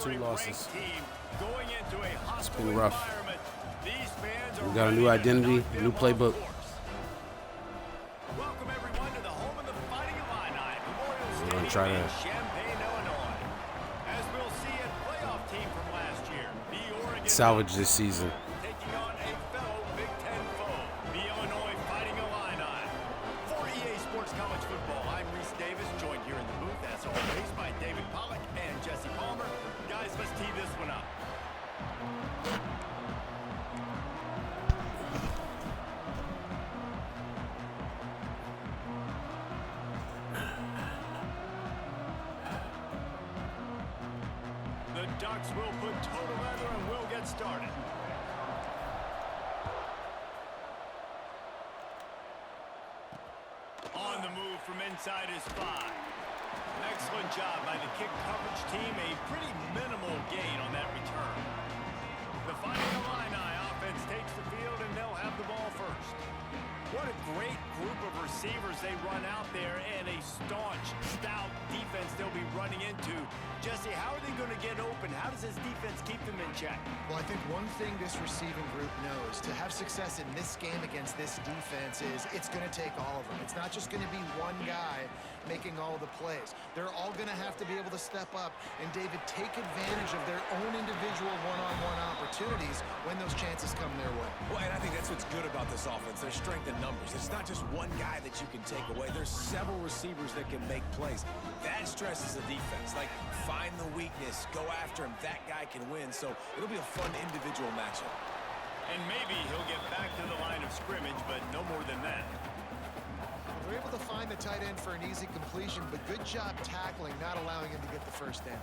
2 losses. It's been rough. We got a new identity, a new playbook. We're going to try to salvage this season. Ducks will put total leather and we'll get started. On the move from inside his 5. Excellent job by the kick coverage team. A pretty minimal gain on that return. The Fighting Illini offense takes the field and they'll have the ball first. What a great group of receivers they run out there, and a staunch, stout defense they'll be running into. Jesse, how are they going to get open? How does this defense keep them in check? Well, I think one thing this receiving group knows to have success in this game against this defense is it's going to take all of them. It's not just going to be one guy making all the plays. They're all going to have to be able to step up and, David, take advantage of their own individual one-on-one opportunities when those chances come their way. Well, and I think that's what's good about this offense. Their strength in numbers. It's not just one guy that you can take away. There's several receivers that can make plays. That stresses the defense. Like, find the weakness, go after him. That guy can win. So it'll be a fun individual matchup. And maybe he'll get back to the line of scrimmage, but no more than that. They're able to find the tight end for an easy completion, but good job tackling, not allowing him to get the first down.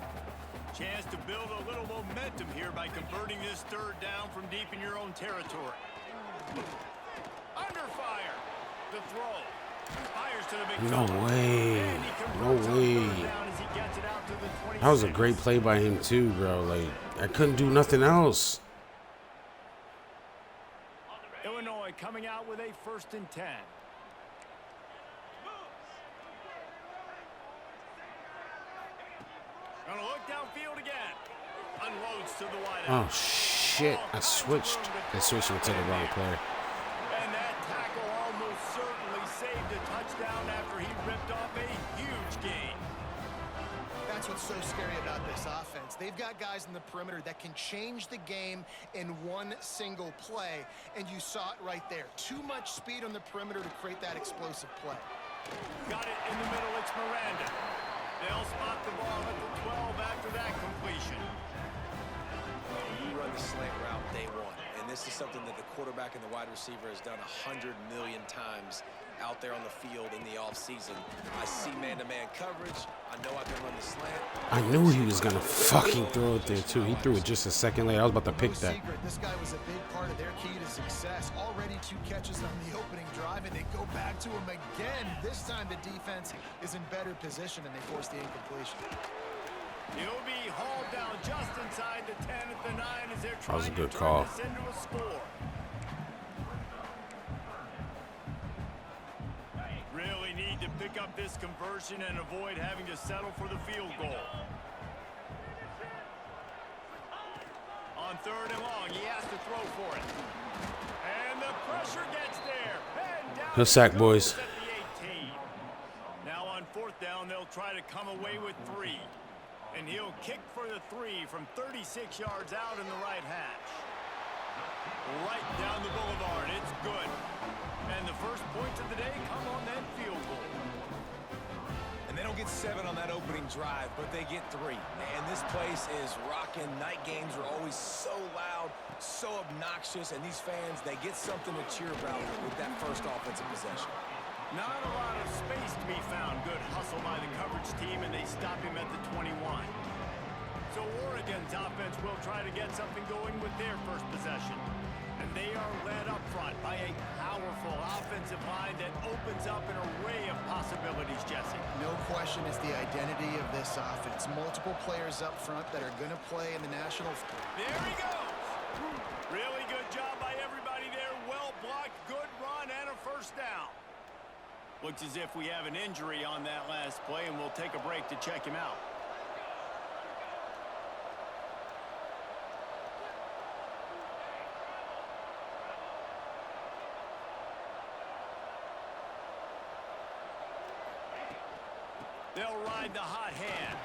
Chance to build a little momentum here by converting this 3rd down from deep in your own territory. Under fire. The throw. Fires to the big No way. No way. That was a great play by him too, bro. Like, I couldn't do nothing else. Illinois coming out with a 1st and 10. Gonna look downfield again. Unloads to the wide out. Oh shit! I switched. I switched to the wrong player. And that tackle almost certainly saved a touchdown after he ripped off a huge gain. That's what's so scary about this offense. They've got guys in the perimeter that can change the game in one single play, and you saw it right there. Too much speed on the perimeter to create that explosive play. Got it in the middle. It's Miranda. They'll spot the ball at the 12 after that completion. You run the slant route day one, and this is something that the quarterback and the wide receiver has done 100 million times out there on the field in the offseason. I see man-to-man coverage. I know I can run the slant. I knew he was going to fucking throw it there, too. He threw it just a second later. I was about to pick that. This guy was a big part of their key to success. Already 2 catches on the opening drive, and they go back to him again. This time the defense is in better position, and they force the incompletion. He'll be hauled down just inside the 10 at the 9 as they're That was a trying good to call. turn this into a score. Really need to pick up this conversion and avoid having to settle for the field goal. On 3rd and long, he has to throw for it. And the pressure gets there. And down Good sack, boys. at the 18. Now on 4th down, they'll try to come away with 3. And he'll kick for the 3 from 36 yards out in the right hash. Right down the boulevard. It's good. And the first points of the day come on that field goal. And they don't get 7 on that opening drive, but they get 3. Man, this place is rocking. Night games are always so loud, so obnoxious, and these fans, they get something to cheer about with that first offensive possession. Not a lot of space to be found. Good hustle by the coverage team, and they stop him at the 21. So Oregon's offense will try to get something going with their first possession. And they are led up front by a powerful offensive line that opens up an array of possibilities, Jesse. No question it's the identity of this offense. Multiple players up front that are going to play in the national. There he goes. Really good job by everybody there. Well blocked, good run, and a first down. Looks as if we have an injury on that last play, and we'll take a break to check him out. They'll ride the hot hand.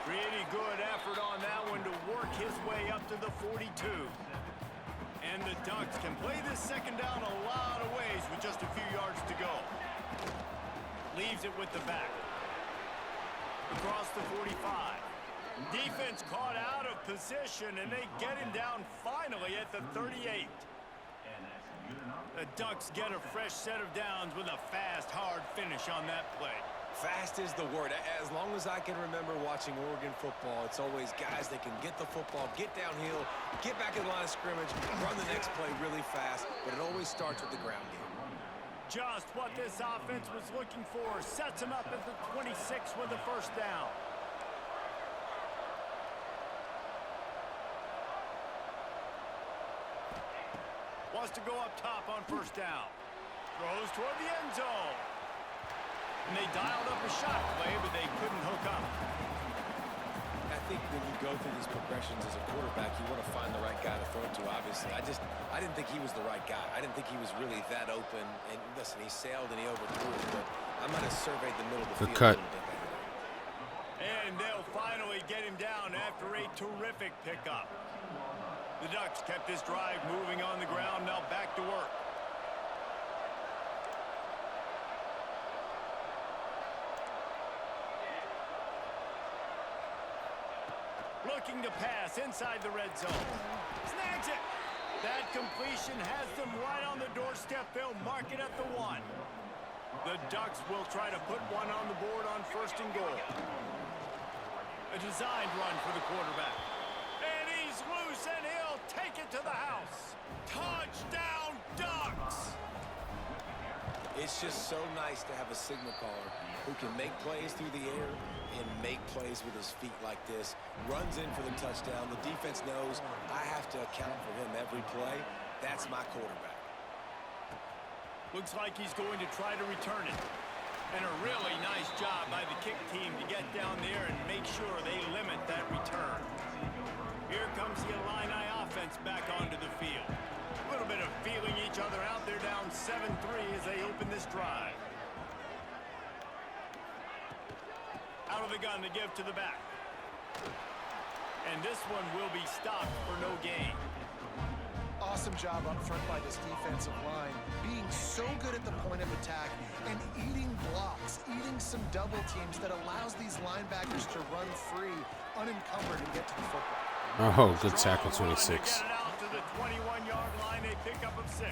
Pretty good effort on that one to work his way up to the 42. And the Ducks can play this second down a lot of ways with just a few yards to go. Leaves it with the back. Across the 45. Defense caught out of position, and they get him down finally at the 38. The Ducks get a fresh set of downs with a fast, hard finish on that play. Fast is the word. As long as I can remember watching Oregon football, it's always guys that can get the football, get downhill, get back in the line of scrimmage, run the next play really fast, but it always starts with the ground game. Just what this offense was looking for. Sets him up at the 26 with a first down. Wants to go up top on first down. Throws toward the end zone. And they dialed up a shot play, but they couldn't hook up. I think when you go through these progressions as a quarterback, you want to find the right guy to throw it to, obviously. I didn't think he was the right guy. I didn't think he was really that open. And listen, he sailed and he overthrew it, but I might have surveyed the middle of the field cut. a little bit better. And they'll finally get him down after a terrific pickup. The Ducks kept this drive moving on the ground, now back to work. Looking to pass inside the red zone. Snags it. That completion has them right on the doorstep. They'll mark it at the 1. The Ducks will try to put one on the board on first and goal. A designed run for the quarterback. And he's loose, and he'll take it to the house. Touchdown, Ducks! It's just so nice to have a signal caller who can make plays through the air and make plays with his feet like this. Runs in for the touchdown. The defense knows I have to account for him every play. That's my quarterback. Looks like he's going to try to return it. And a really nice job by the kick team to get down there and make sure they limit that return. Here comes the Illini offense back onto the field. A little bit of feeling each other out. They're down 7-3 as they open this drive. Out of the gun to give to the back. And this one will be stopped for no gain. Awesome job up front by this defensive line, being so good at the point of attack and eating blocks, eating some double teams that allows these linebackers to run free, unencumbered, and get to the football. Oh, good tackle, 26. Get it out to the 21-yard line, a pickup of 6.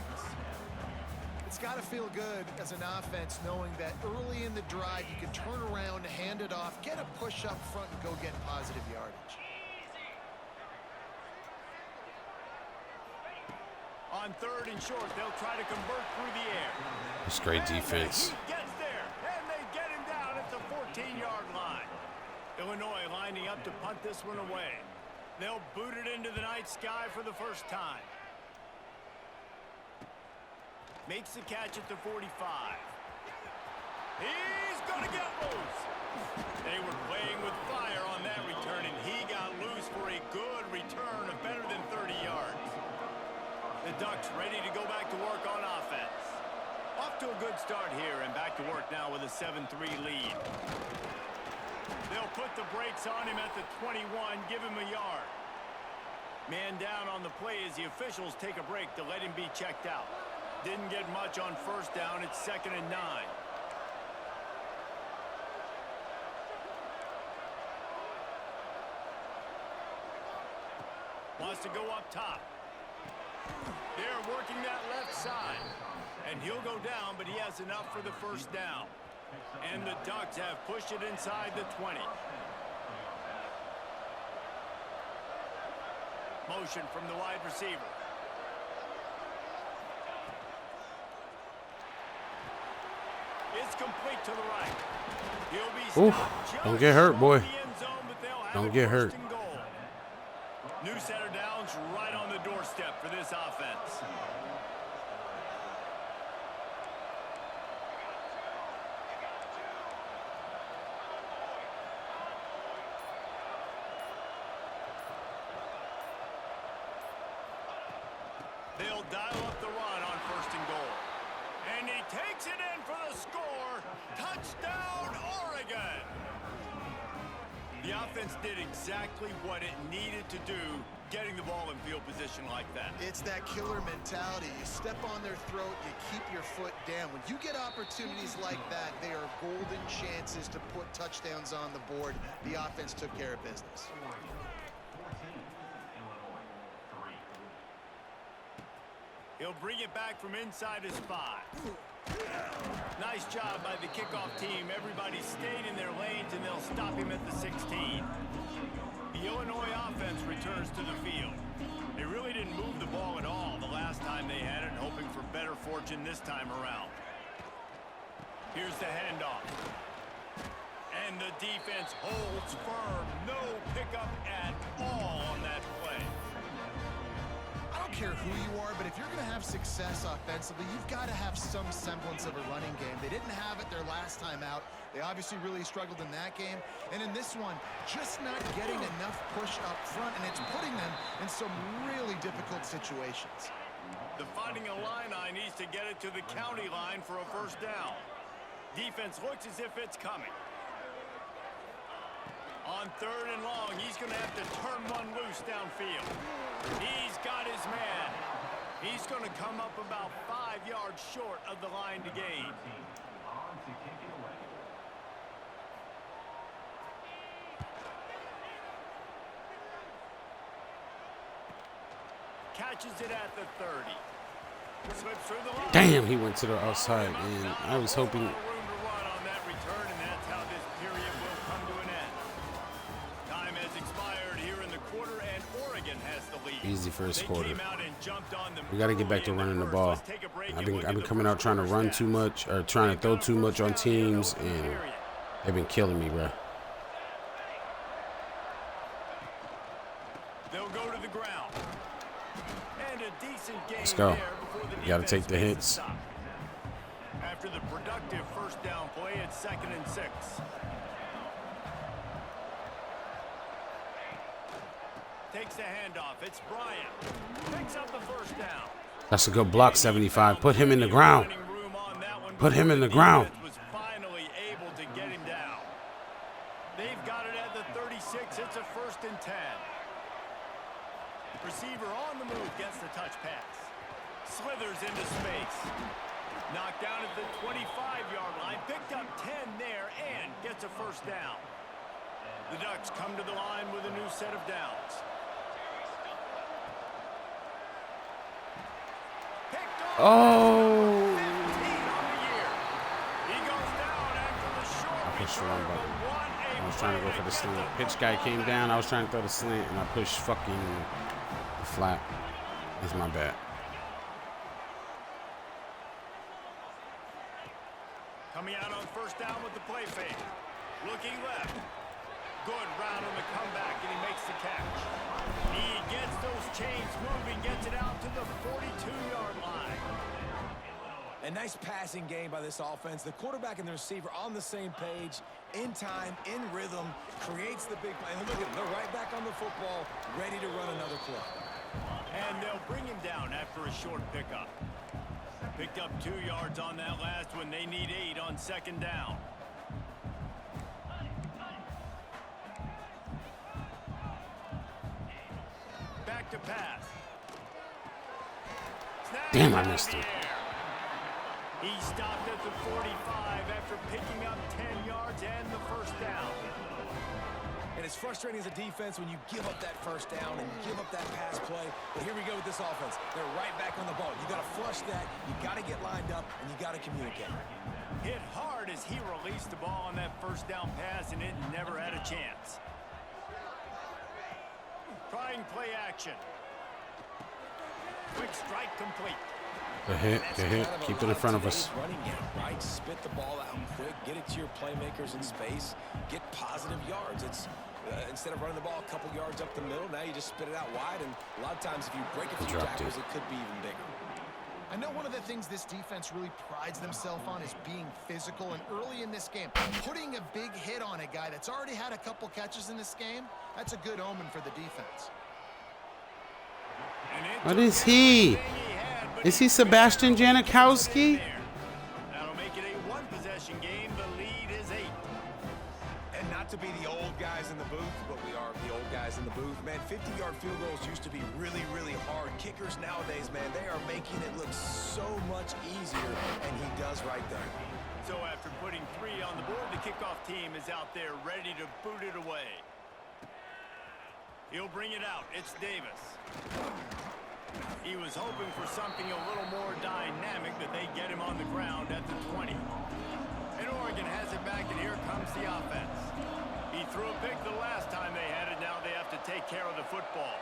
It's got to feel good as an offense knowing that early in the drive you can turn around, hand it off, get a push up front, and go get positive yardage. On third and short, they'll try to convert through the air. That's great defense. He gets there, and they get him down at the 14-yard line. Illinois lining up to punt this one away. They'll boot it into the night sky for the first time. Makes the catch at the 45. He's going to get loose. They were playing with fire on that return, and he got loose for a good return of better than 30 yards. The Ducks ready to go back to work on offense. Off to a good start here, and back to work now with a 7-3 lead. They'll put the brakes on him at the 21, give him a yard. Man down on the play as the officials take a break to let him be checked out. Didn't get much on first down. It's 2nd and 9. Wants to go up top. They're working that left side. And he'll go down, but he has enough for the first down. And the Ducks have pushed it inside the 20. Motion from the wide receiver. It's complete to the right. He'll be stopped. Don't get hurt, boy. Don't get hurt. New center downs right on the doorstep for this offense. They'll dial up the run on 1st and goal. And he takes it in for the score. Touchdown, Oregon! The offense did exactly what it needed to do, getting the ball in field position like that. It's that killer mentality. You step on their throat, you keep your foot down. When you get opportunities like that, they are golden chances to put touchdowns on the board. The offense took care of business. He'll bring it back from inside his 5. Nice job by the kickoff team. Everybody stayed in their lanes, and they'll stop him at the 16. The Illinois offense returns to the field. They really didn't move the ball at all the last time they had it, hoping for better fortune this time around. Here's the handoff. And the defense holds firm. No pickup at all on that play. I don't care who you are, but if you're going to have success offensively, you've got to have some semblance of a running game. They didn't have it their last time out. They obviously really struggled in that game. And in this one, just not getting enough push up front, and it's putting them in some really difficult situations. The Fighting Illini needs to get it to the county line for a first down. Defense looks as if it's coming. On 3rd and long, he's going to have to turn one loose downfield. He's got his man. He's going to come up about 5 yards short of the line to gain. Catches it at the 30. Slips through the line. Damn, he went to the outside, and I was hoping. Room to run on that return, and that's how this period will come to an end. Time has expired here in the quarter, and Oregon has the lead. Easy first quarter. They came out and jumped on them. We got to get back to running the ball. Let's take a break I've and look been at the coming out first trying to quarter run stats. too much, or trying to throw too much on teams, and they've been killing me, bro. They'll go to the ground. And a decent game. Let's go. There before the You got to take defense the makes hits. stop. After the productive first down play, it's 2nd and 6. Takes the handoff. It's Bryant. Picks up the first down. That's a good block, 75. Put him in the ground. Running room on that one Put him before in the ground. defense was finally able to get him down. They've got it at the 36. It's a 1st and 10. Receiver on the move gets the touch pass. Slithers into space. Knocked down at the 25-yard line. Picked up 10 there and gets a first down. The Ducks come to the line with a new set of downs. Picked off. Oh. 15 on the year. He goes down after the short pushed the wrong return, button. but what a I was trying to go for the play. slant. Pitch guy came down. I was trying to throw the slant, and I pushed fucking the flat. That's my bad. Coming out on first down with the play fake. Looking left. Good route on the comeback, and he makes the catch. He gets those chains moving, gets it out to the 42-yard line. A nice passing game by this offense. The quarterback and the receiver on the same page, in time, in rhythm, creates the big play. And look at them, they're right back on the football, ready to run another play. And they'll bring him down after a short pickup. Picked up 2 yards on that last one. They need 8 on 2nd down. Back to pass. Snap Damn, I out of missed the him. air. He stopped at the 45 after picking up 10 yards and the first down. And it's frustrating as a defense when you give up that first down and give up that pass play. But here we go with this offense. They're right back on the ball. You got to flush that. You got to get lined up, and you got to communicate. Hit hard as he released the ball on that first down pass, and it never had a chance. Trying play action. Quick strike complete. Good hit. Good hit. Keep it in front of us. Running game, right? Spit the ball out quick. Get it to your playmakers in space. Get positive yards. It's instead of running the ball a couple yards up the middle, now you just spit it out wide. And a lot of times, if you break a few tackles, it could be even bigger. I know one of the things this defense really prides themselves on is being physical, and early in this game, putting a big hit on a guy that's already had a couple catches in this game, that's a good omen for the defense. What is he? Is he Sebastian Janikowski? That'll make it a one-possession game. The lead is 8. And not to be the old guys in the booth, the booth, man, 50-yard field goals used to be really, really hard. Kickers nowadays, man, they are making it look so much easier, and he does right there. So after putting 3 on the board, the kickoff team is out there ready to boot it away. He'll bring it out. It's Davis. He was hoping for something a little more dynamic, that they get him on the ground at the 20. And Oregon has it back, and here comes the offense. He threw a pick the last time they had it. Now they have to take care of the football.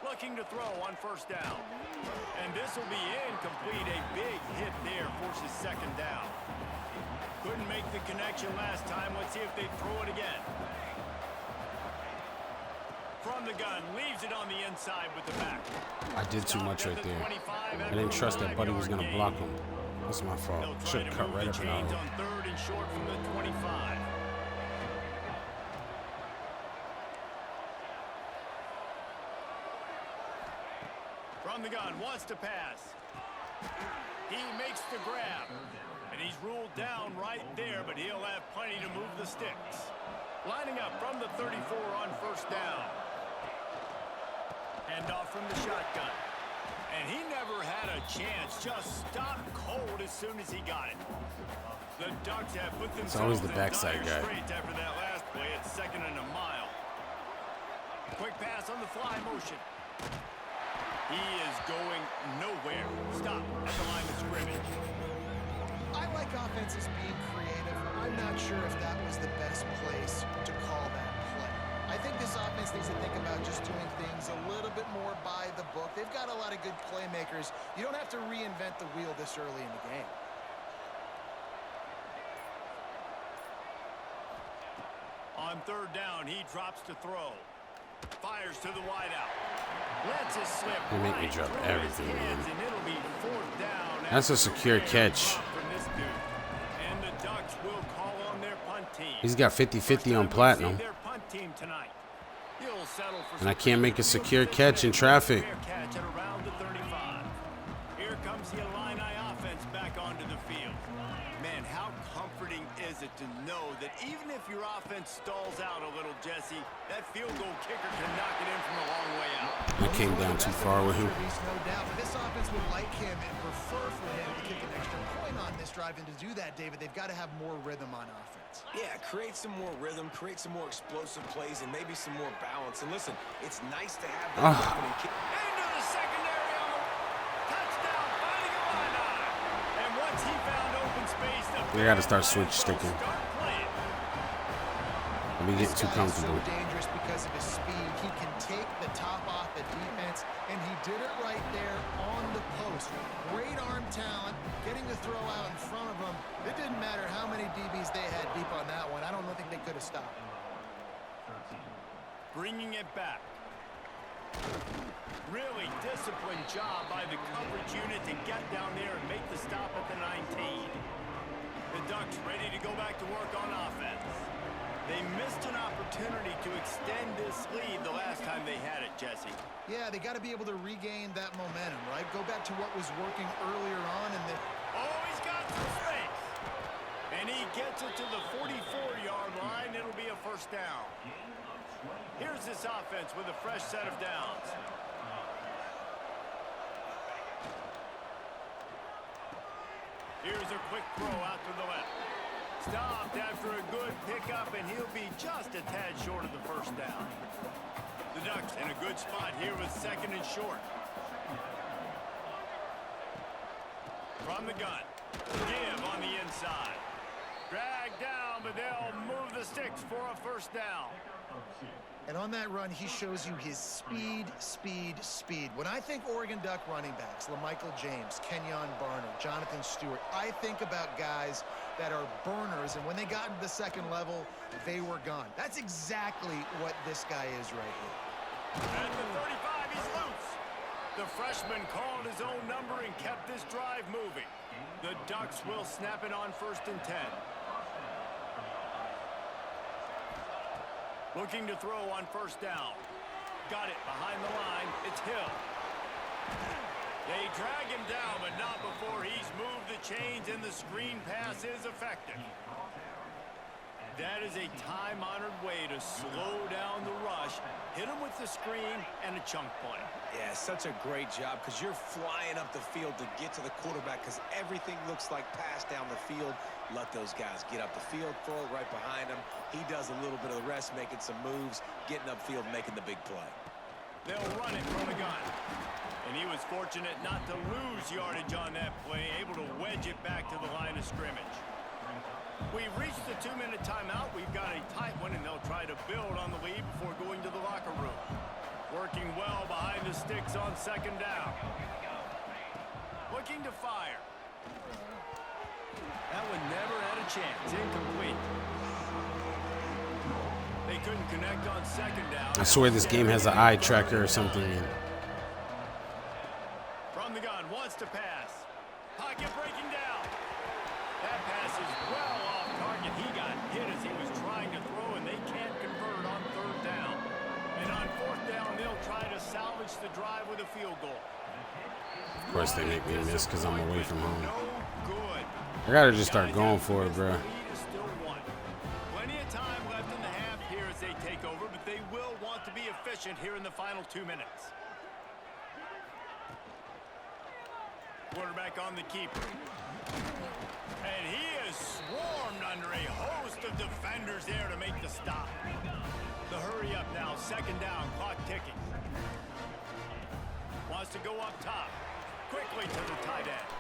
Looking to throw on first down. And this will be incomplete. A big hit there forces second down. Couldn't make the connection last time. Let's see if they throw it again. From the gun, leaves it on the inside with the back. I did too much right there. I didn't trust that Buddy was going to block him. That's my fault. Should have cut right up and out. On 3rd and short from the 25. From the gun, wants to pass. He makes the grab. And he's ruled down right there, but he'll have plenty to move the sticks. Lining up from the 34 on first down. Handoff from the shotgun. And he never had a chance. Just stopped cold as soon as he got it. The Ducks have put themselves It's always the backside guy. after that last play. It's 2nd and a mile. Quick pass on the fly motion. He is going nowhere. Stop at the line of scrimmage. I like offenses being creative. I'm not sure if that was the best place to call that play. I think this offense needs to think about just doing things a little bit more by the book. They've got a lot of good playmakers. You don't have to reinvent the wheel this early in the game. On 3rd down, he drops to throw. Fires to the wideout. Lets it slip. They make me drop everything, man. And it'll be 4th down. That's a secure catch. From this dude. And the Ducks will call on their punt team. He's got 50-50 on platinum. Their punt team tonight. He'll settle for And I can't make a secure catch in traffic. fair catch at around the 35. Here comes the Illini offense back onto the field. Man, how comforting is it to know that even if your offense stalls out a little, Jesse, that field goal kicker can knock it in from a long way out. I came down too far with him. No doubt, but this offense would like him and prefer for him to kick an extra point on this drive. And to do that, David, they've got to have more rhythm on offense. Yeah, create some more rhythm, create some more explosive plays, and maybe some more balance. And listen, it's nice to have that opening kick. Into the secondary on the touchdown, finding a line. And once he found open space, They got to start switch sticking. start playing. I'll be getting too This guy is comfortable. so dangerous because of his speed. He can take the top off the defense, and he did it right there on the post. Great arm talent, getting the throw out in front of him. It didn't matter how many DBs they had deep on that one. I don't think they could have stopped. Bringing it back. Really disciplined job by the coverage unit to get down there and make the stop at the 19. The Ducks ready to go back to work on offense. They missed an opportunity to extend this lead the last time they had it, Jesse. Yeah, they got to be able to regain that momentum, right? Go back to what was working earlier on in the... Oh, he's got some space. And he gets it to the 44-yard line. It'll be a first down. Here's this offense with a fresh set of downs. Here's a quick throw out to the left. Stopped after a good pickup, and he'll be just a tad short of the first down. The Ducks in a good spot here with 2nd and short. From the gun. Give on the inside. Drag down, but they'll move the sticks for a first down. And on that run, he shows you his speed, speed, speed. When I think Oregon Duck running backs, LaMichael James, Kenyon Barner, Jonathan Stewart, I think about guys that are burners, and when they got into the second level, they were gone. That's exactly what this guy is right here. At the 35, he's loose. The freshman called his own number and kept this drive moving. The Ducks will snap it on 1st and 10. Looking to throw on first down. Got it behind the line. It's Hill. They drag him down, but not before he's moved the chains, and the screen pass is effective. That is a time-honored way to slow down the rush, hit him with the screen, and a chunk play. Yeah, such a great job because you're flying up the field to get to the quarterback because everything looks like pass down the field. Let those guys get up the field, throw it right behind him. He does a little bit of the rest, making some moves, getting upfield, making the big play. They'll run it from the gun. And he was fortunate not to lose yardage on that play, able to wedge it back to the line of scrimmage. We've reached the 2-minute timeout. We've got a tight one, and they'll try to build on the lead before going to the locker room. Working well behind the sticks on second down. Looking to fire. That one never had a chance. Incomplete. They couldn't connect on second down. I swear this game has an eye tracker or something. From the gun, wants to pass. Pocket breaking down. That pass is well off target. He got hit as he was trying to throw, and they can't convert on third down. And on fourth down, they'll try to salvage the drive with a field goal. Of course they make me miss because I'm away from home. No good. I gotta just start going for it, bro. Plenty of time left in the half here as they take over, but they will want to be efficient here in the final 2 minutes. Quarterback on the keeper. And he is swarmed under a host of defenders there to make the stop. The hurry up now, second down, clock ticking. Wants to go up top. Quickly to the tight end.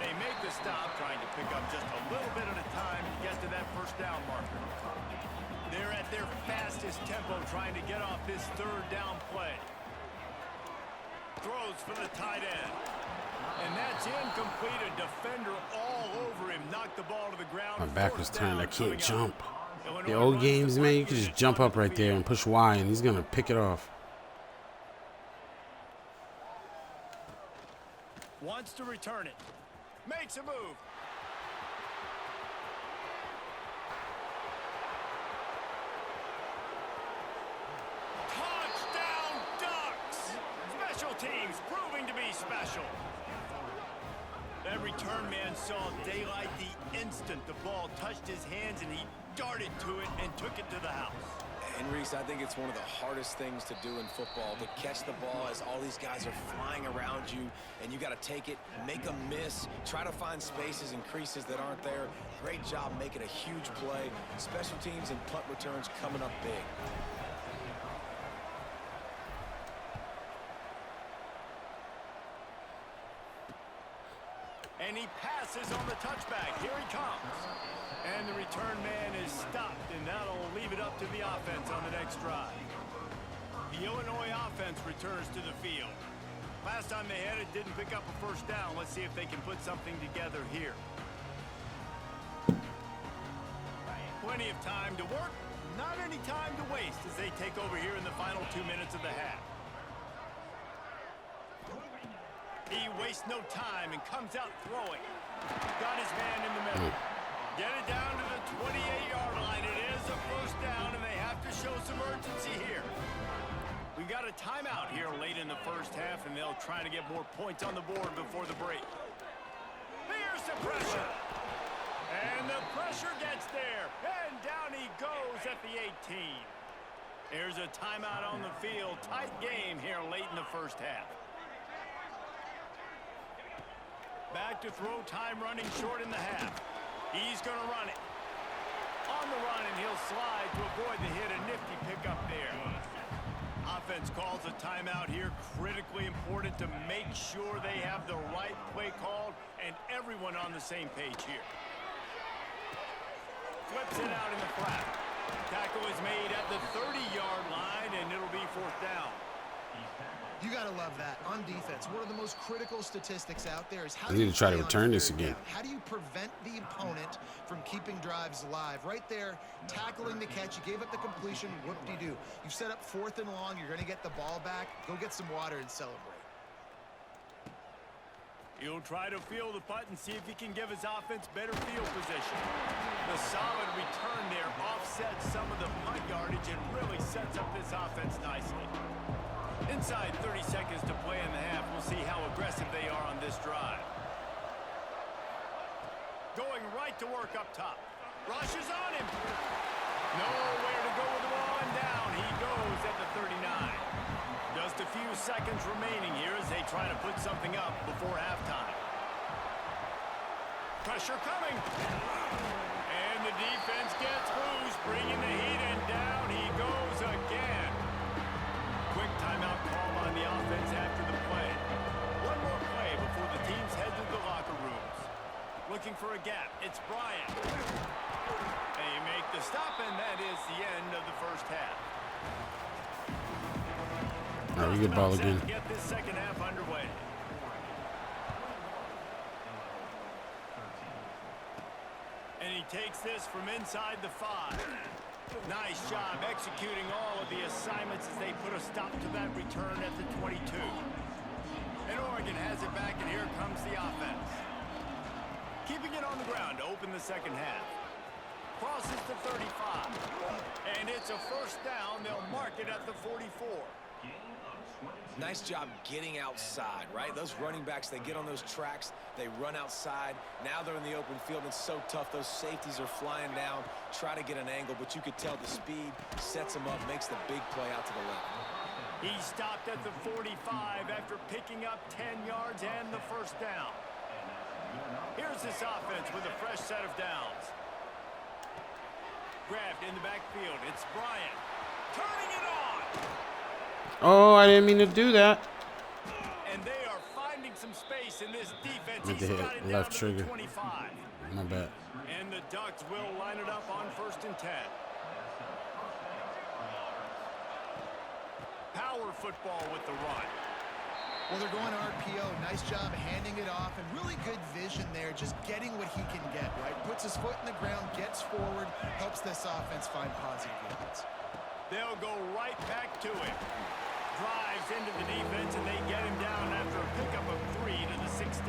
They make the stop, trying to pick up just a little bit at a time to get to that first down marker. They're at their fastest tempo trying to get off this third down play. Throws for the tight end. And that's incomplete. A defender all over him. Knocked the ball to the ground. My back was turned. I can't jump. The old games, man, you can just jump up right there and push Y, and he's going to pick it off. Wants to return it. Makes a move. Touchdown Ducks! Special teams proving to be special. That return man saw daylight the instant the ball touched his hands, and he darted to it and took it to the house. And Reese, I think it's one of the hardest things to do in football, to catch the ball as all these guys are flying around you, and you got to take it, make them miss, try to find spaces and creases that aren't there. Great job making a huge play. Special teams and punt returns coming up big. And he passes on the touchback. Here he comes. And the return man is stopped, and that'll leave it up to the offense on the next drive. The Illinois offense returns to the field. Last time they had it, didn't pick up a first down. Let's see if they can put something together here. Plenty of time to work, not any time to waste as they take over here in the final 2 minutes of the half. He wastes no time and comes out throwing. Got his man in the middle. Get it down to the 28-yard line. It is a first down, and they have to show some urgency here. We got a timeout here late in the first half, and they'll try to get more points on the board before the break. Here's the pressure. And the pressure gets there. And down he goes at the 18. There's a timeout on the field. Tight game here late in the first half. Back to throw, time running short in the half. He's going to run it. On the run, and he'll slide to avoid the hit. A nifty pickup there. Offense calls a timeout here. Critically important to make sure they have the right play called and everyone on the same page here. Flips it out in the flat. Tackle is made at the 30-yard line, and it'll be fourth down. You gotta love that. On defense, one of the most critical statistics out there is how I need to try to return this again. How do you prevent the opponent from keeping drives alive? Right there, tackling the catch. You gave up the completion. Whoop-de-doo. You've set up 4th and long. You're going to get the ball back. Go get some water and celebrate. He'll try to field the punt and see if he can give his offense better field position. The solid return there offsets some of the punt yardage and really sets up this offense nicely. Inside 30 seconds to play in the half. We'll see how aggressive they are on this drive. Going right to work up top. Rushes on him. Nowhere to go with the ball, and down he goes at the 39. Just a few seconds remaining here as they try to put something up before halftime. Pressure coming. And the defense gets loose, bringing the heat, and down he goes again. Quick timeout call on the offense after the play. One more play before the teams head to the locker rooms. Looking for a gap. It's Bryant. They make the stop, and that is the end of the first half. All right, we get ball again. Get this second half underway. And he takes this from inside the 5. Nice job executing all of the assignments as they put a stop to that return at the 22. And Oregon has it back, and here comes the offense. Keeping it on the ground to open the second half. Crosses to 35. And it's a first down. They'll mark it at the 44. Nice job getting outside, right? Those running backs, they get on those tracks, they run outside. Now they're in the open field. It's so tough. Those safeties are flying down, try to get an angle, but you could tell the speed sets them up, makes the big play out to the left. He stopped at the 45 after picking up 10 yards and the first down. Here's this offense with a fresh set of downs. Grabbed in the backfield. It's Bryant. Turning it on. Oh, I didn't mean to do that. And they are finding some space in this defense. Meant to He's hit got it left down to trigger. the 25. My bad. And the Ducks will line it up on 1st and 10. Power football with the run. Well, they're going RPO. Nice job handing it off, and really good vision there, just getting what he can get, right? Puts his foot in the ground, gets forward, helps this offense find positive yards. They'll go right back to it. Drives into the defense, and they get him down after a pickup of 3 to the 16.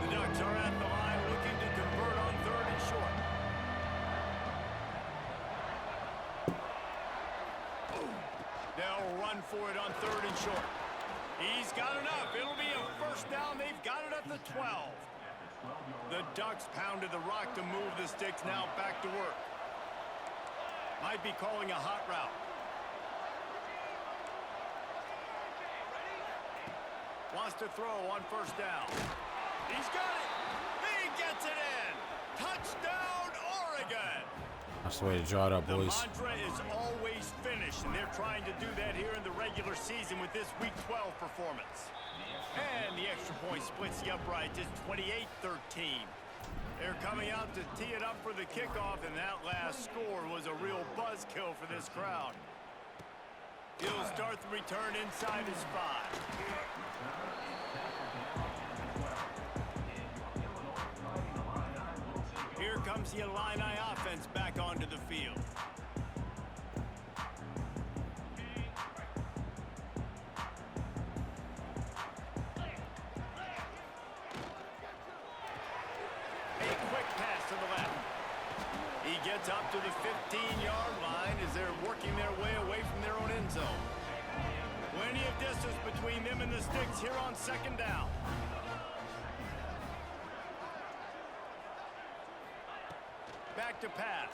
The Ducks are at the line looking to convert on 3rd and short. They'll run for it on 3rd and short. He's got enough. It'll be a first down. They've got it at the 12. The Ducks pounded the rock to move the sticks. Now back to work. Might be calling a hot route. Wants to throw on 1st down. He's got it. He gets it in. Touchdown, Oregon. That's the way to draw it up, The boys. mantra is always finish, and they're trying to do that here in the regular season with this Week 12 performance. And the extra point splits the upright to 28-13. They're coming out to tee it up for the kickoff, and that last score was a real buzzkill for this crowd. He'll start the return inside his 5. Here comes the Illini offense back onto the field. A quick pass to the left. He gets up to the 15-yard line as they're working their way away from their own end zone. Plenty of distance between them and the sticks here on 2nd down. Back to pass.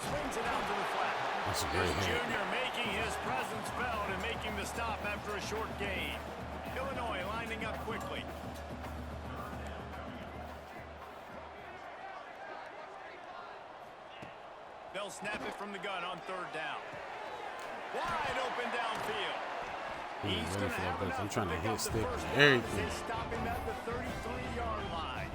Swings it out to the flat. That's a great hit. Junior making his presence felt and making the stop after a short gain. Illinois lining up quickly. They'll snap it from the gun on 3rd down. Wide open downfield. He's going to have enough. I'm trying to pick hit up the stick first and down as everything. they stop him at the 33-yard line.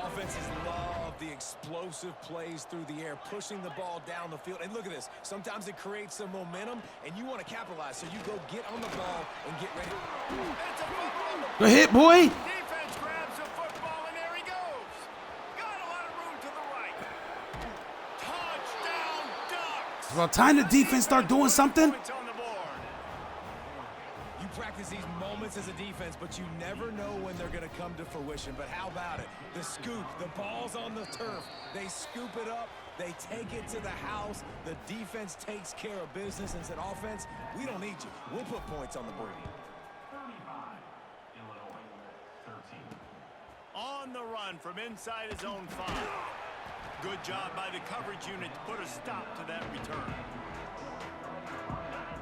Offenses love the explosive plays through the air, pushing the ball down the field. And look at this. Sometimes it creates some momentum, and you want to capitalize. So you go get on the ball and get ready. It's a football. Good hit, boy. Defense grabs the football, and there he goes. Got a lot of room to the right. Touchdown, Ducks. It's about time the defense start doing something. Points on the board. You practice these moments moments as a defense, but you never know when they're going to come to fruition. But how about it? The scoop, the ball's on the turf. They scoop it up. They take it to the house. The defense takes care of business and said, offense, we don't need you. We'll put points on the board. On the run from inside his own 5. Good job by the coverage unit to put a stop to that return.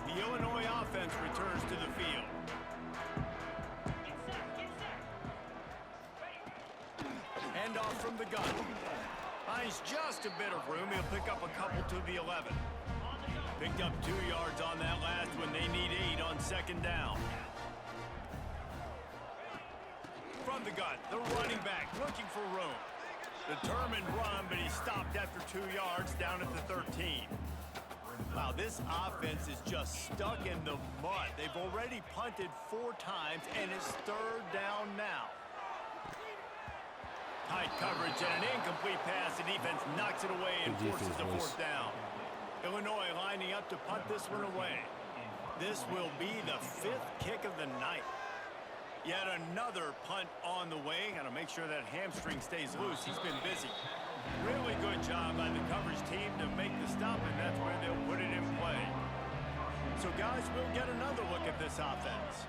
The Illinois offense returns to the field. Hand off from the gun. Finds just a bit of room. He'll pick up a couple to the 11. Picked up 2 yards on that last one. They need 8 on second down. From the gun, the running back looking for room. Determined run, but he stopped after 2 yards down at the 13. Wow, this offense is just stuck in the mud. They've already punted 4 times, and it's 3rd down now. Tight coverage and an incomplete pass. The defense knocks it away and forces the 4th down. Illinois lining up to punt this one away. This will be the 5th kick of the night. Yet another punt on the way. Got to make sure that hamstring stays loose. He's been busy. Really good job by the coverage team to make the stop, and that's where they'll put it in play. So, guys, we'll get another look at this offense.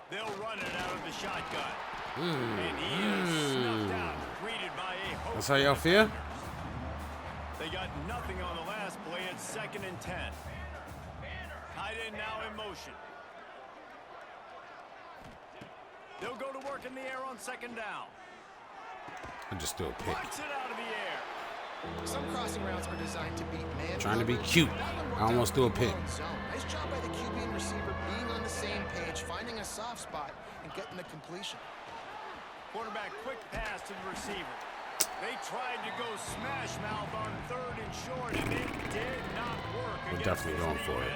They'll run it out of the shotgun. And he is snuffed out, greeted by a host. That's how y'all feel? They got nothing on the last play. It's 2nd and 10. Tight end now in motion. They'll go to work in the air on 2nd down. I just threw a pick. Puts it out of the air. Some crossing routes are designed to beat man. Trying to be cute. I almost threw a pick. Nice job by the QB and receiver being on the same page, finding a soft spot, and getting the completion. Quarterback quick pass to the receiver. They tried to go smash mouth on 3rd and short, and it did not work. They're definitely going for it.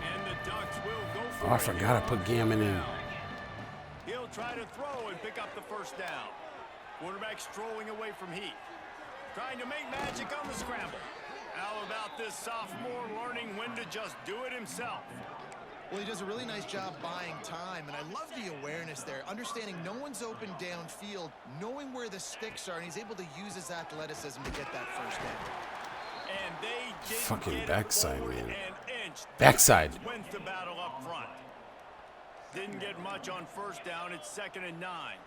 And the Ducks will go for it. Oh, I forgot I put Gammon in. He'll try to throw and pick up the 1st down. Quarterback strolling away from Heath. Trying to make magic on the scramble. How about this sophomore learning when to just do it himself? Well, he does a really nice job buying time, and I love the awareness there. Understanding no one's open downfield, knowing where the sticks are, and he's able to use his athleticism to get that 1st down. And they did Fucking backside, man. Inch. Backside. Wins the battle up front. Didn't get much on 1st down. It's 2nd and 9.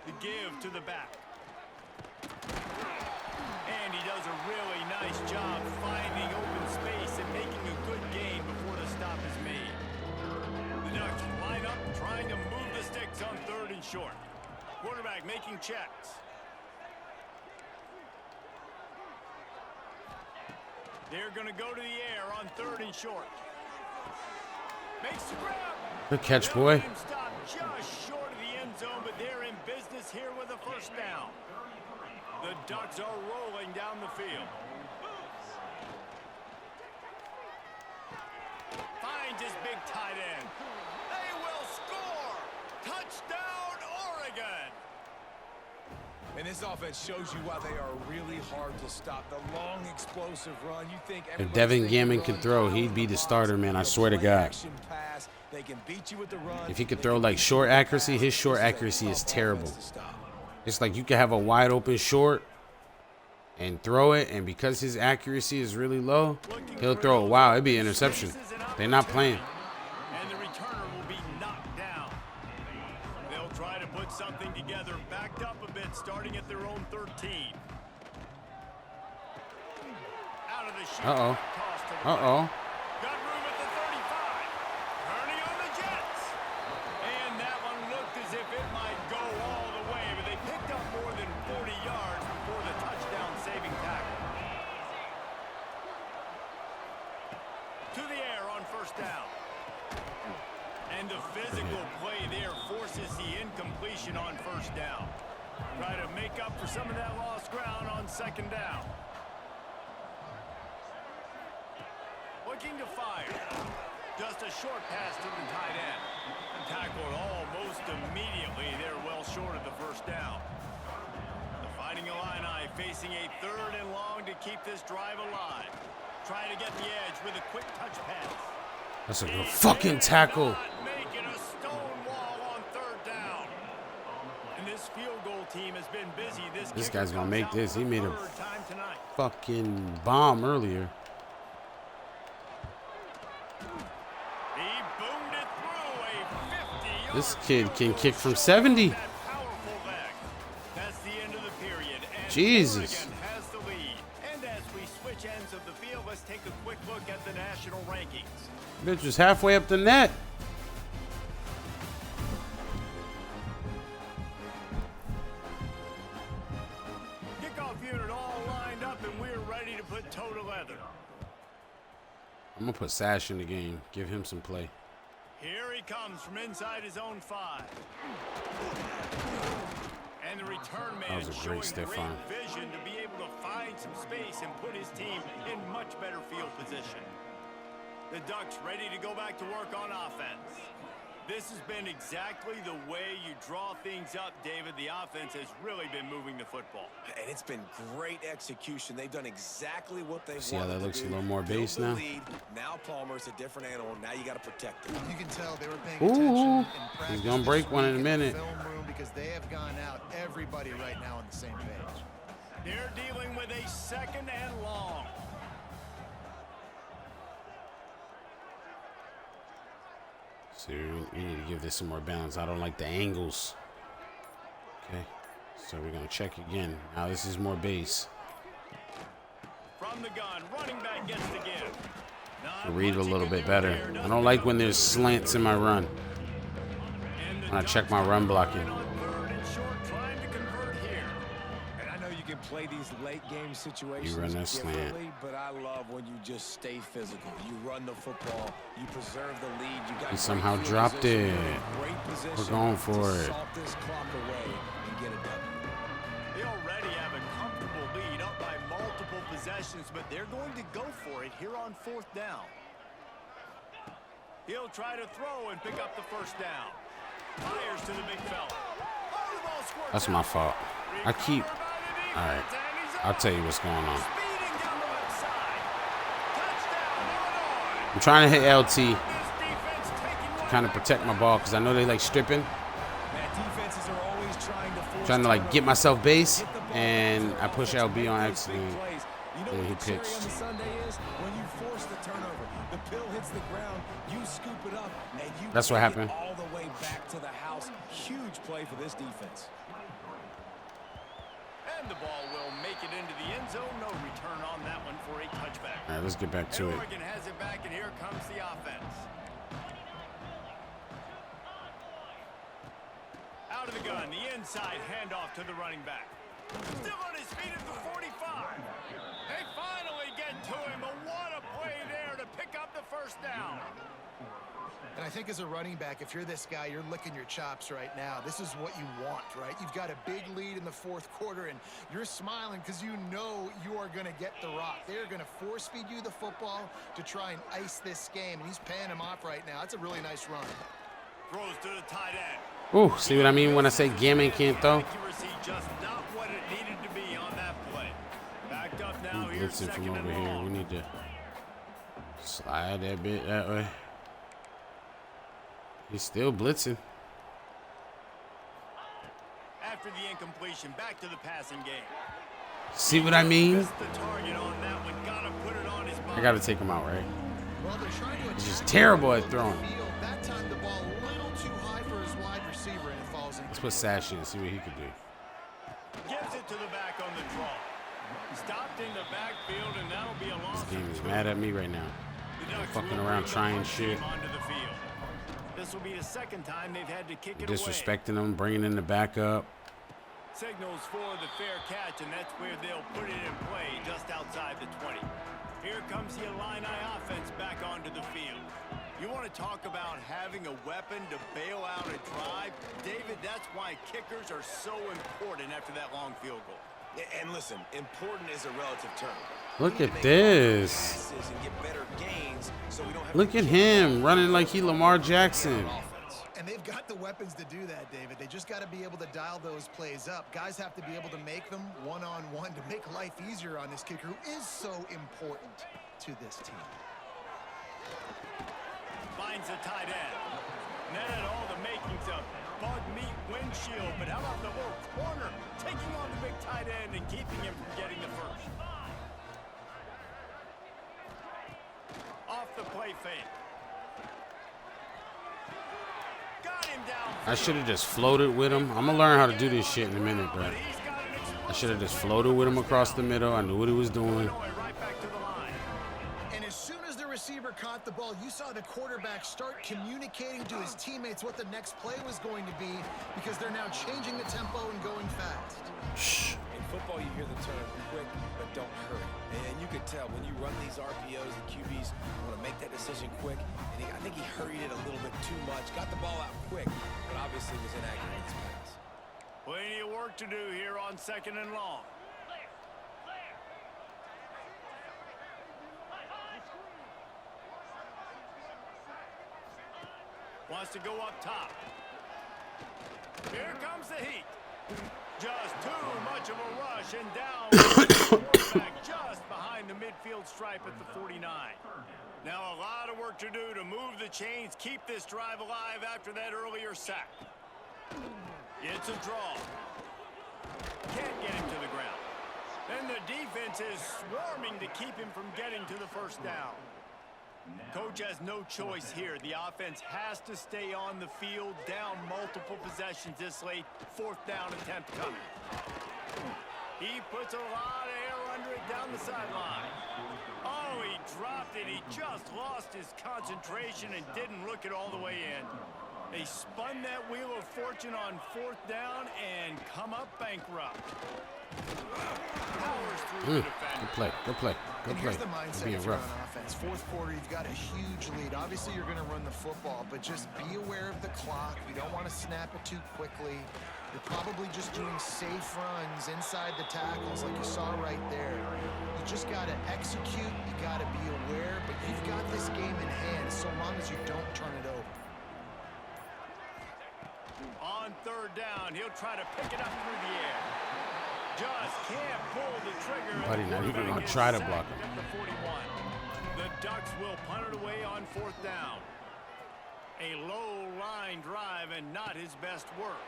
The give to the back. And he does a really nice job finding open space and making a good gain before the stop is made. The Ducks line up trying to move the sticks on 3rd and short. Quarterback making checks. They're going to go to the air on 3rd and short. Makes the grab. Good catch, boy. Stop just short of the end zone, but they're in business here with a 1st down. The Ducks are rolling down the field. Finds his big tight end. They will score! Touchdown, Oregon! And this offense shows you why they are really hard to stop. The long, explosive run. You think If Devin Gammon could throw, he'd be the starter, man. I swear to God. They can beat you with the run. If he could throw like short accuracy, his short accuracy is terrible. It's like you could have a wide open short and throw it, and because his accuracy is really low, he'll throw it. Wow, it'd be an interception. They're not playing. And the returner will be knocked down. They'll try to put something together, backed up a bit, starting at their own 13. Out of the shot. Uh-oh. Toss to the Uh-oh. right. Got room at the 35. Turning on the Jets. And that one looked as if it might go all the way, but they picked up more than 40 yards before the touchdown saving tackle. To the air on 1st down. And the physical play there forces the incompletion on 1st down. Try to make up for some of that lost ground on 2nd down. Looking to fire. Just a short pass to the tight end. Tackled almost immediately. They're well short of the 1st down. The Fighting Illini facing a 3rd and long to keep this drive alive. trying to get the edge with a quick touch pass. That's a good fucking tackle. Making a stone wall on third down. And this field goal team has been busy. This guy's gonna make this. He made a fucking bomb earlier. He boomed it through a 50-yard This kid can kick from 70. That's the end of the period. And Jesus. Oregon has the lead. And as we switch ends of the field, let's take a quick look at the national rankings. Bitch was halfway up the net. Kickoff unit all lined up, and we're ready to put toe to leather. I'm gonna put Sash in the game. Give him some play. Here he comes from inside his own 5. And the return man That was a showing great stiff great arm. vision to be able to find some space and put his team in much better field position. The Ducks ready to go back to work on offense. This has been exactly the way you draw things up, David. The offense has really been moving the football. And it's been great execution. They've done exactly what they wanted to do. See how that looks a little more base Build the now? lead. Now Palmer's a different animal. Now you got to protect him. You can tell they were paying Ooh. attention in practice. He's gonna break this one in a week minute. the film room because they have gone out. Everybody right now on the same page. They're dealing with a 2nd and long. So we need to give this some more balance. I don't like the angles. Okay. So we're gonna check again. Now this is more base. From the gun, running back gets the give. Not Read a much he little can bit do better. there, I doesn't don't like when there's slants in my run. And the When I check Ducks my run blocking. on 3rd and short, trying to convert here. And I know you can play these late game situations You run that slant. differently, but I love when you just stay physical. You run the football, you preserve the lead. You got He great somehow field dropped position, it. great position We're going for to it. salt this clock away and get it done. They already have a comfortable lead up by multiple possessions, but they're going to go for it here on 4th down. He'll try to throw and pick up the 1st down. Fires to the big fella. Oh, the ball squirts That's out. my fault. I keep. Recovered by the defense, All right. and he's I'll tell you what's going on. speeding down the left side. Touchdown, Illinois. I'm trying to hit LT. This defense taking one Kind of protect my ball because I know they like stripping. Man, defenses are always trying to force Trying to like get myself base, Get the ball and out I push of LB on make those big accident. plays. You know and what he the cherry pitched. on the Sunday is? When you force the turnover, the pill hits the ground, you scoop it up, and you That's what take happened. it all the way back to the house. Huge play for this defense. And the ball will make it into the end zone. No return on that one for a touchback. All right, let's get back to And it. Oregon has it back, and here comes the offense. Out of the gun, the inside handoff to the running back. Still on his feet at the 45. They finally get to him, but what a play there to pick up the 1st down. And I think as a running back, if you're this guy, you're licking your chops right now. This is what you want, right? You've got a big lead in the 4th quarter, and you're smiling because you know you are going to get the rock. They're going to force feed you the football to try and ice this game, and he's paying him off right now. That's a really nice run. Throws to the tight end. Ooh, see what I mean when I say Gammon can't throw? Accuracy just not what it needed to be on that play. Backed up now here, Blitzing 2nd from over and here. long. We need to slide that bit that way. He's still blitzing. After the incompletion, back to the passing game. See what I mean? Missed the target on that one. Gotta put it on his body. I gotta take him out, right? Well, they're trying to He's just attack terrible him at throwing. on the field. That time the ball a little too high for his wide receiver, and it falls in. Let's put Sash in and see what he can do. Gives it to the back on the draw. Stopped in the backfield, and that'll be a loss. This game is mad at me right now. The Ducks fucking will around bring the trying punt shit. team onto the field. This will be the 2nd time they've had to kick it Disrespecting him, bringing in the backup. away. Signals for the fair catch, and that's where they'll put it in play, just outside the 20. Here comes the Illini offense back onto the field. You want to talk about having a weapon to bail out a drive? David, that's why kickers are so important after that long field goal. And listen, important is a relative term. Look We at need to make this. passes and get better gains so we don't have Look to at kick him running like he Lamar Jackson. offense. And they've got the weapons to do that, David. They just got to be able to dial those plays up. Guys have to be able to make them one-on-one to make life easier on this kicker who is so important. to this team. Finds a tight end. That had all the makings of bug meat windshield, but how about the little corner taking on the big tight end and keeping him from getting the first? Off the play fake. Got him down. I should have just floated with him. I'm gonna learn how to do this shit in a minute, bro. I should have just floated with him across the middle. I knew what he was doing. Right back to the line. And as soon as the receiver caught the ball, you saw the quarterback start communicating to his teammates what the next play was going to be, because they're now changing the tempo and going fast. Shh. In football, you hear the term quick, but don't hurry. And you can tell when you run these RPOs, the QBs want to make that decision quick. And I think he hurried it a little bit too much. Got the ball out quick, but obviously was inaccurate in his pass. Plenty of work to do here on 2nd and long. Wants to go up top. Here comes the heat. Just too much of a rush and down the quarterback just behind the midfield stripe at the 49. Now a lot of work to do to move the chains, keep this drive alive after that earlier sack. It's a draw. Can't get him to the ground. And the defense is swarming to keep him from getting to the first down. Coach has no choice here. The offense has to stay on the field, down multiple possessions this late. 4th down attempt coming. He puts a lot of air under it down the sideline. Oh, he dropped it. He just lost his concentration and didn't look it all the way in. They spun that wheel of fortune on 4th down and come up bankrupt. Powers through the defender. Good play. Good play. Good And play. here's the mindset Being if you're rough. on offense. 4th quarter, you've got a huge lead. Obviously, you're going to run the football, but just be aware of the clock. You don't want to snap it too quickly. You're probably just doing safe runs inside the tackles like you saw right there. You just got to execute. You got to be aware, but you've got this game in hand so long as you don't turn it over. On 3rd down, he'll try to pick it up through the air. Just can't pull the trigger. Buddy, not even gonna try to block him. At the 41. The Ducks will punt it away on 4th down. A low line drive and not his best work.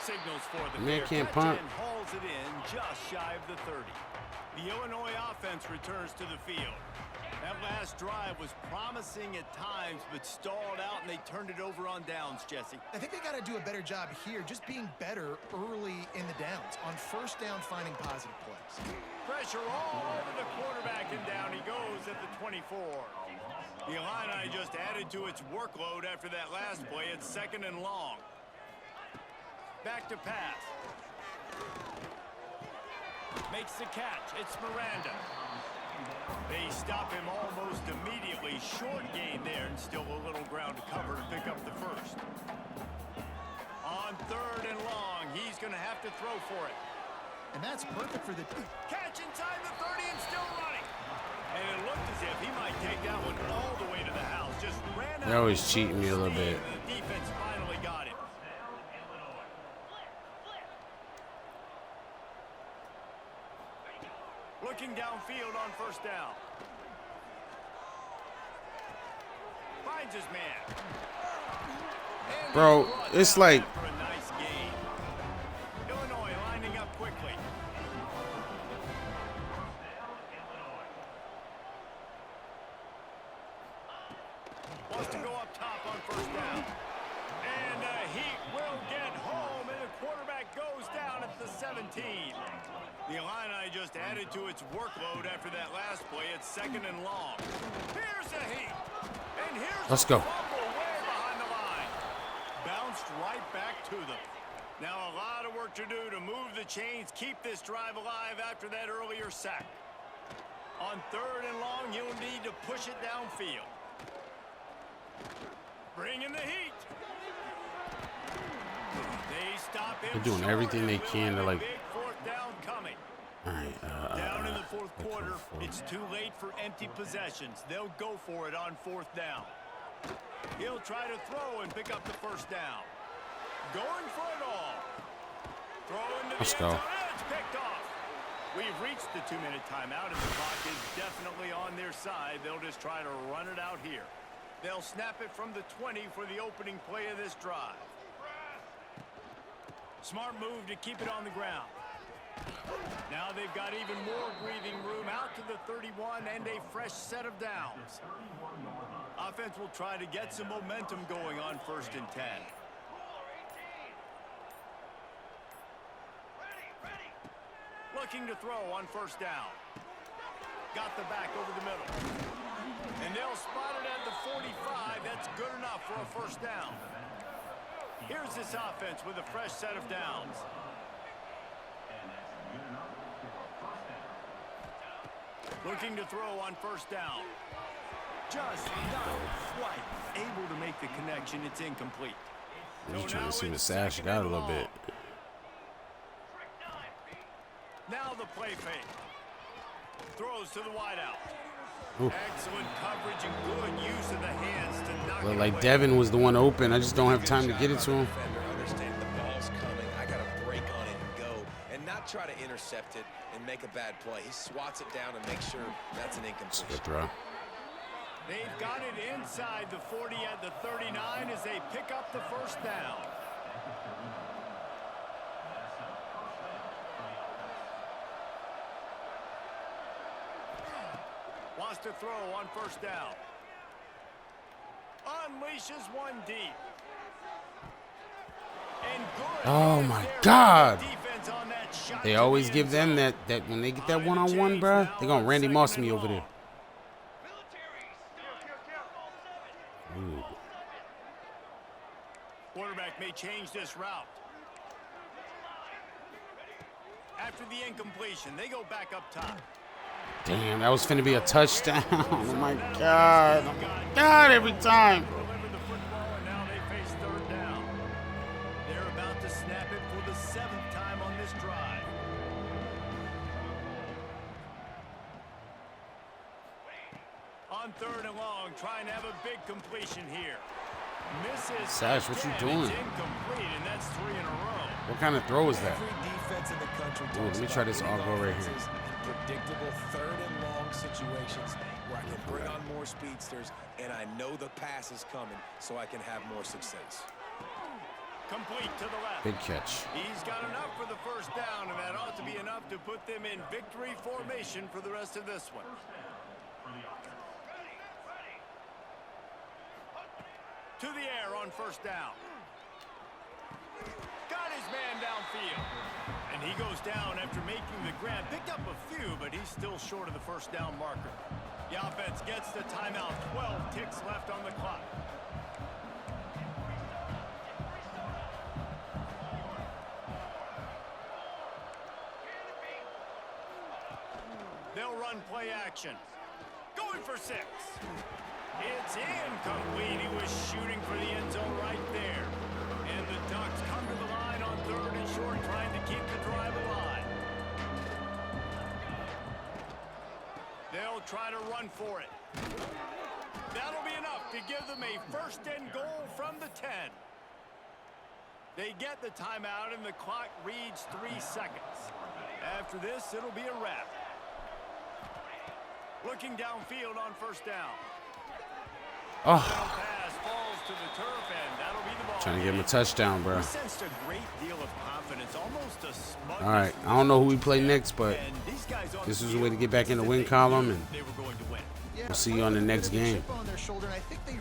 Signals for the Man fair can't catch punt. and hauls it in just shy of the 30. The Illinois offense returns to the field. That last drive was promising at times, but stalled out, and they turned it over on downs, Jesse. I think they got to do a better job here, just being better early in the downs. On 1st down, finding positive plays. Pressure all over the quarterback, and down he goes at the 24. The Illini just added to its workload after that last play. It's 2nd and long. Back to pass. Makes the catch. It's Miranda. They stop him almost immediately. Short gain there, and still a little ground to cover to pick up the first. On 3rd and long, he's going to have to throw for it. And that's perfect for the... Catch inside the 30 and still running. And it looked as if he might take that one all the way to the house. Just ran out. They're always cheating me a little bit. The defense finally got him. Looking downfield on 1st down. Finds his man. And Bro, it's like... for a nice gain. Illinois lining up quickly. Wants to go up top on 1st down. And he will get home, and the quarterback goes down at the 17. The Illini just added to its workload after that last play. It's 2nd and long. Here's the heat. And here's Let's a go. fumble way behind the line. Bounced right back to them. Now a lot of work to do to move the chains, keep this drive alive after that earlier sack. On 3rd and long, you'll need to push it downfield. Bring in the heat. They stop him. They're doing short, everything they and we'll can to, have a like... big 4th down coming. All right, Down in the 4th let's go quarter, for it. it's too late for empty possessions. They'll go for it on 4th down. He'll try to throw and pick up the first down. Going for it all. Throw into the Let's end go. zone. It's picked off. We've reached the 2-minute timeout, and the clock is definitely on their side. They'll just try to run it out here. They'll snap it from the 20 for the opening play of this drive. Smart move to keep it on the ground. Now they've got even more breathing room out to the 31 and a fresh set of downs. Offense will try to get some momentum going on 1st and 10. Looking to throw on 1st down. Got the back over the middle. And they'll spot it at the 45. That's good enough for a 1st down. Here's this offense with a fresh set of downs. Looking to throw on 1st down. Just not quite able to make the connection. It's incomplete. He's trying to see the sash it out a little bit. Now the play fake. Throws to the wideout. Ooh. Excellent coverage and good use of the hands to knock Looked it like away. Devin was the one open. I just don't have time to get it to him. Understand the ball's coming. I got to break on it and go, and not try to intercept it and make a bad play. He swats it down and makes sure that's an It's a incompletion. good throw. They've got it inside the 40 at the 39 as they pick up the 1st down. Wants to throw on 1st down. Unleashes one deep. And good. Oh my there. God. Defense on that shot They to always the give end them zone. that when they get that one-on-one, bro, they're going to Randy Moss me over there. Ooh. Quarterback may change this route. After the incompletion, they go back up top. Damn, that was finna be a touchdown. Oh my God. Oh my God, every time. Deliver the football, and now they face 3rd down. They're about to snap it for the 7th time on this drive. On 3rd and long, trying to have a big completion here. Misses. Sash, what you again. doing? It's incomplete, and that's 3 in a row. What kind of throw is that? Every defense in the country Ooh, let talks me try about this winning all-go right here. offenses in predictable 3rd and long situations where I can bring on more speedsters, and I know the pass is coming, so I can have more success. Complete to the left. Big catch. He's got enough for the 1st down, and that ought to be enough to put them in victory formation for the rest of this one. To the air on 1st down. Got his man downfield. And he goes down after making the grab. Picked up a few, but he's still short of the 1st down marker. The offense gets the timeout. 12 ticks left on the clock. They'll run play action. Going for 6. It's incomplete. He was shooting for the end zone right there. And the Ducks come to the line on 3rd and short, trying to keep the drive alive. They'll try to run for it. That'll be enough to give them a 1st and goal from the 10. They get the timeout, and the clock reads 3 seconds. After this, it'll be a wrap. Looking downfield on 1st down. Oh, Pass falls to the turf, and that'll be the ball. trying to give him a touchdown, bro. He sensed a great deal of confidence, almost a smugness. All right, I don't know who we play next, but And these guys on this the is a way to field get back in the said win they column, knew and they were going to win. Yeah, we'll see you on the next with a game. chip on their shoulder, and I think they